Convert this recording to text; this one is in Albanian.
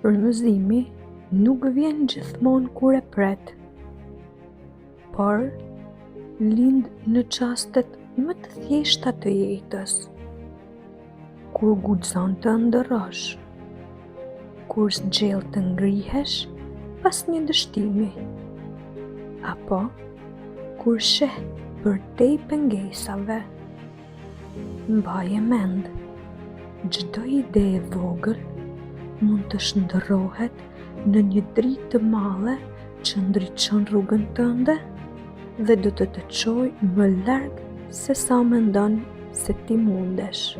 Frymëzimi nuk vjen gjithmonë kur e pret, por lind në çastet më të thjeshta të jetës, kur guxon të ndërrosh, kur zgjell të ngrihesh pas një dështimi, apo kur sheh përtej pengesave. Mbaje mend, çdo ide e vogël mund të shndërrohet në një dritë të madhe që ndriçon rrugën tënde dhe do të çojë më larg se sa mendon se ti mundesh.